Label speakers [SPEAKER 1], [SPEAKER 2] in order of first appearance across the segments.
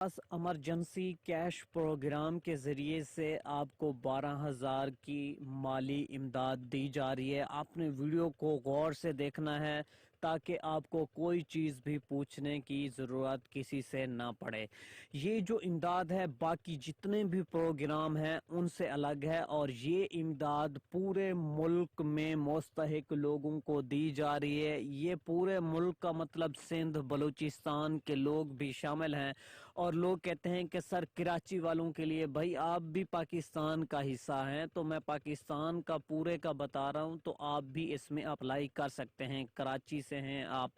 [SPEAKER 1] Emergency cash programme کے ذریعے سے آپ کو 12,000 کی مالی امداد دی جا رہی ہے۔ آپ نے ویڈیو کو غور سے دیکھنا ہے تاکہ آپ کو کوئی چیز بھی پوچھنے کی ضرورت کسی سے نہ پڑے۔ یہ جو امداد ہے باقی جتنے بھی پروگرام ہیں ان سے الگ ہے، اور یہ امداد پورے ملک میں مستحق لوگوں کو دی جا رہی ہے۔ یہ پورے ملک کا مطلب سندھ بلوچستان کے لوگ بھی شامل ہیں، اور لوگ کہتے ہیں کہ سر کراچی والوں کے لیے، بھائی آپ بھی پاکستان کا حصہ ہیں تو میں پاکستان کا پورے کا بتا رہا ہوں، تو آپ بھی اس میں اپلائی کر سکتے ہیں۔ کراچی سے ہیں آپ،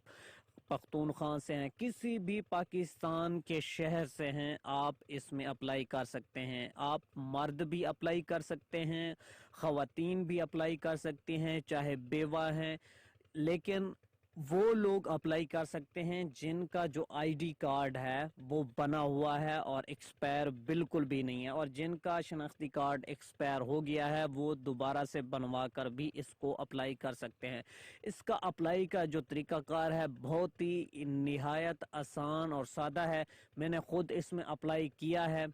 [SPEAKER 1] پختونخوا سے ہیں، کسی بھی پاکستان کے شہر سے ہیں، آپ اس میں اپلائی کر سکتے ہیں۔ آپ مرد بھی اپلائی کر سکتے ہیں، خواتین بھی اپلائی کر سکتے ہیں، چاہے بیوہ ہیں، لیکن وہ لوگ اپلائی کر سکتے ہیں جن کا جو آئی ڈی کارڈ ہے وہ بنا ہوا ہے اور ایکسپائر بالکل بھی نہیں ہے، اور جن کا شناختی کارڈ ایکسپائر ہو گیا ہے وہ دوبارہ سے بنوا کر بھی اس کو اپلائی کر سکتے ہیں۔ اس کا اپلائی کا جو طریقہ کار ہے بہت ہی نہایت آسان اور سادہ ہے۔ میں نے خود اس میں اپلائی کیا ہے۔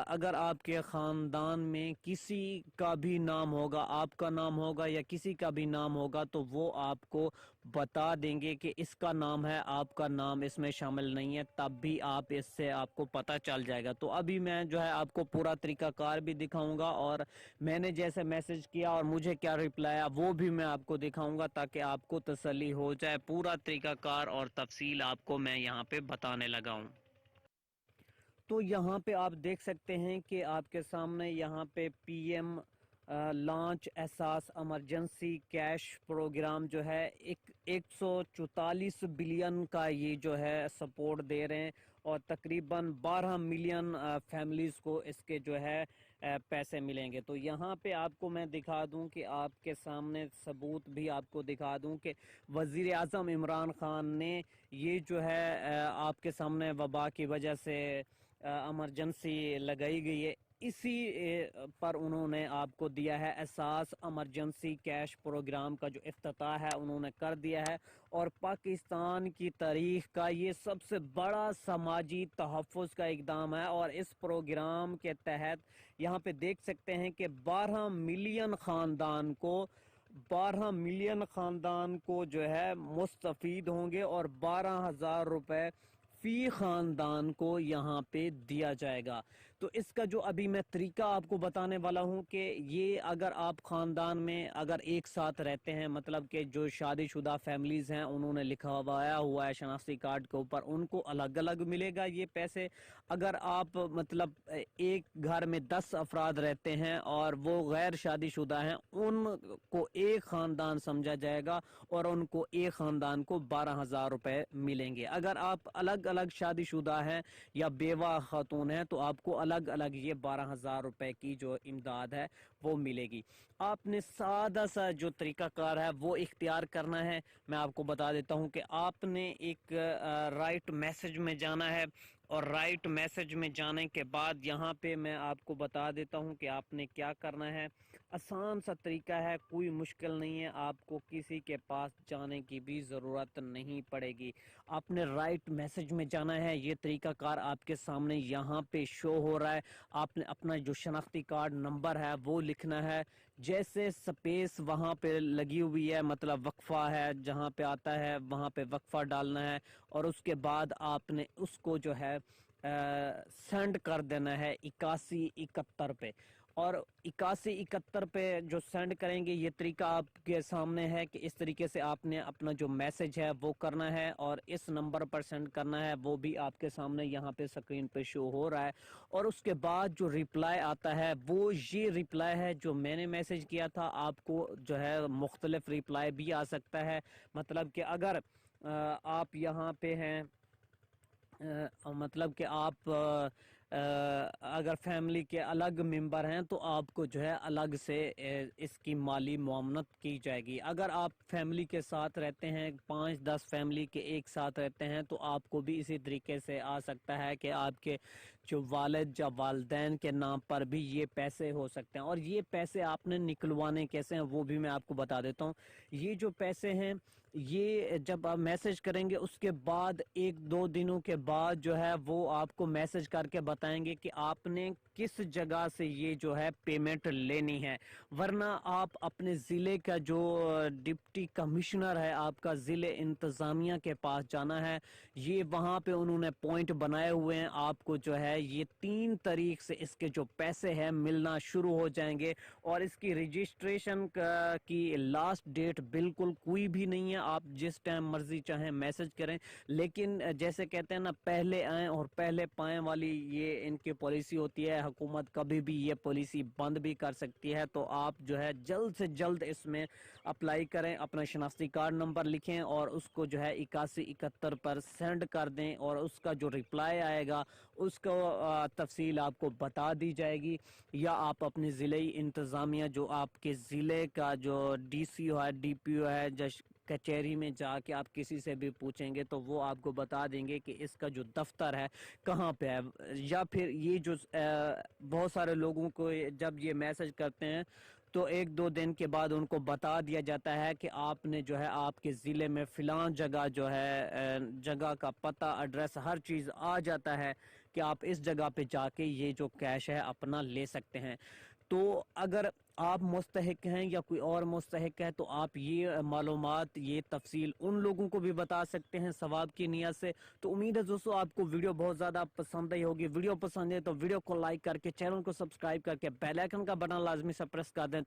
[SPEAKER 1] اگر آپ کے خاندان میں کسی کا بھی نام ہوگا، آپ کا نام ہوگا یا کسی کا بھی نام ہوگا، تو وہ آپ کو بتا دیں گے کہ اس کا نام ہے، آپ کا نام اس میں شامل نہیں ہے، تب بھی آپ اس سے آپ کو پتہ چل جائے گا۔ تو ابھی میں جو ہے آپ کو پورا طریقہ کار بھی دکھاؤں گا، اور میں نے جیسے میسج کیا اور مجھے کیا رپلائی آیا وہ بھی میں آپ کو دکھاؤں گا، تاکہ آپ کو تسلی ہو جائے۔ پورا طریقہ کار اور تفصیل آپ کو میں یہاں پہ بتانے لگا ہوں۔ تو یہاں پہ آپ دیکھ سکتے ہیں کہ آپ کے سامنے یہاں پہ پی ایم لانچ احساس ایمرجنسی کیش پروگرام جو ہے 144 بلین کا یہ جو ہے سپورٹ دے رہے ہیں، اور تقریباً 12 ملین فیملیز کو اس کے جو ہے پیسے ملیں گے۔ تو یہاں پہ آپ کو میں دکھا دوں کہ آپ کے سامنے ثبوت بھی آپ کو دکھا دوں کہ وزیر اعظم عمران خان نے یہ جو ہے آپ کے سامنے وبا کی وجہ سے ایمرجنسی لگائی گئی ہے، اسی پر انہوں نے آپ کو دیا ہے احساس ایمرجنسی کیش پروگرام کا جو افتتاح ہے انہوں نے کر دیا ہے، اور پاکستان کی تاریخ کا یہ سب سے بڑا سماجی تحفظ کا اقدام ہے۔ اور اس پروگرام کے تحت یہاں پہ دیکھ سکتے ہیں کہ 12 ملین خاندان کو جو ہے مستفید ہوں گے، اور 12,000 روپے فی خاندان کو یہاں پہ دیا جائے گا۔ تو اس کا جو ابھی میں طریقہ آپ کو بتانے والا ہوں کہ یہ اگر آپ خاندان میں اگر ایک ساتھ رہتے ہیں، مطلب کہ جو شادی شدہ فیملیز ہیں انہوں نے لکھوایا ہوا ہے شناختی کارڈ کے اوپر، ان کو الگ الگ ملے گا یہ پیسے۔ اگر آپ مطلب ایک گھر میں 10 افراد رہتے ہیں اور وہ غیر شادی شدہ ہیں، ان کو ایک خاندان سمجھا جائے گا، اور ان کو ایک خاندان کو 12,000 روپے ملیں گے۔ اگر آپ الگ الگ شادی شدہ ہیں یا بیوہ خاتون ہیں تو آپ کو الگ الگ یہ 12,000 روپے کی جو امداد ہے وہ ملے گی۔ آپ نے سادہ سا جو طریقہ کار ہے وہ اختیار کرنا ہے۔ میں آپ کو بتا دیتا ہوں کہ آپ نے ایک رائٹ میسج میں جانا ہے، اور رائٹ میسج میں جانے کے بعد یہاں پہ میں آپ کو بتا دیتا ہوں کہ آپ نے کیا کرنا ہے۔ آسان سا طریقہ ہے، کوئی مشکل نہیں ہے، آپ کو کسی کے پاس جانے کی بھی ضرورت نہیں پڑے گی۔ آپ نے رائٹ میسج میں جانا ہے، یہ طریقہ کار آپ کے سامنے یہاں پہ شو ہو رہا ہے۔ آپ نے اپنا جو شناختی کارڈ نمبر ہے وہ لکھنا ہے، جیسے سپیس وہاں پہ لگی ہوئی ہے، مطلب وقفہ ہے جہاں پہ آتا ہے وہاں پہ وقفہ ڈالنا ہے، اور اس کے بعد آپ نے اس کو جو ہے سینڈ کر دینا ہے 8171 پہ، اور 8171 پہ جو سینڈ کریں گے یہ طریقہ آپ کے سامنے ہے کہ اس طریقے سے آپ نے اپنا جو میسج ہے وہ کرنا ہے، اور اس نمبر پر سینڈ کرنا ہے، وہ بھی آپ کے سامنے یہاں پہ سکرین پہ شو ہو رہا ہے۔ اور اس کے بعد جو ریپلائی آتا ہے وہ یہ ریپلائی ہے جو میں نے میسج کیا تھا۔ آپ کو جو ہے مختلف ریپلائی بھی آ سکتا ہے، مطلب کہ اگر آپ یہاں پہ ہیں، مطلب کہ آپ اگر فیملی کے الگ ممبر ہیں تو آپ کو جو ہے الگ سے اس کی مالی معاونت کی جائے گی۔ اگر آپ فیملی کے ساتھ رہتے ہیں، 5-10 فیملی کے ایک ساتھ رہتے ہیں، تو آپ کو بھی اسی طریقے سے آ سکتا ہے کہ آپ کے جو والد یا والدین کے نام پر بھی یہ پیسے ہو سکتے ہیں۔ اور یہ پیسے آپ نے نکلوانے کیسے ہیں وہ بھی میں آپ کو بتا دیتا ہوں۔ یہ جو پیسے ہیں یہ جب آپ میسج کریں گے اس کے بعد 1-2 دنوں کے بعد جو ہے وہ آپ کو میسج کر کے بتائیں گے کہ آپ نے کس جگہ سے یہ جو ہے پیمنٹ لینی ہے، ورنہ آپ اپنے ضلع کا جو ڈپٹی کمشنر ہے آپ کا ضلع انتظامیہ کے پاس جانا ہے۔ یہ وہاں پہ انہوں نے پوائنٹ بنائے ہوئے ہیں، آپ کو جو ہے یہ 3 تاریخ سے اس کے جو پیسے ہیں ملنا شروع ہو جائیں گے، اور اس کی رجسٹریشن کی لاسٹ ڈیٹ بالکل کوئی بھی نہیں ہے، آپ جس ٹائم مرضی چاہیں میسج کریں، لیکن جیسے کہتے ہیں نا پہلے آئیں اور پہلے پائیں والی یہ ان کی پالیسی ہوتی ہے، حکومت کبھی بھی یہ پالیسی بند بھی کر سکتی ہے، تو آپ جو ہے جلد سے جلد اس میں اپلائی کریں، اپنا شناختی کارڈ نمبر لکھیں اور اس کو جو ہے 8171 پر سینڈ کر دیں، اور اس کا جو ریپلائی آئے گا اس کو تفصیل آپ کو بتا دی جائے گی، یا آپ اپنی ضلعی انتظامیہ جو آپ کے ضلع کا جو ڈی سی او ہے، ڈی پی او ہے، کچہری میں جا کے آپ کسی سے بھی پوچھیں گے تو وہ آپ کو بتا دیں گے کہ اس کا جو دفتر ہے کہاں پہ ہے۔ یا پھر یہ جو بہت سارے لوگوں کو جب یہ میسج کرتے ہیں تو 1-2 دن کے بعد ان کو بتا دیا جاتا ہے کہ آپ نے جو ہے آپ کے ضلع میں فلاں جگہ جو ہے جگہ کا پتہ، ایڈریس، ہر چیز آ جاتا ہے کہ آپ اس جگہ پہ جا کے یہ جو کیش ہے اپنا لے سکتے ہیں۔ تو اگر آپ مستحق ہیں یا کوئی اور مستحق ہے تو آپ یہ معلومات، یہ تفصیل ان لوگوں کو بھی بتا سکتے ہیں ثواب کی نیت سے۔ تو امید ہے دوستو آپ کو ویڈیو بہت زیادہ پسند آئی ہوگی۔ ویڈیو پسند ہے تو ویڈیو کو لائک کر کے، چینل کو سبسکرائب کر کے، بیل آئیکن کا بٹن لازمی سے پریس کر دیں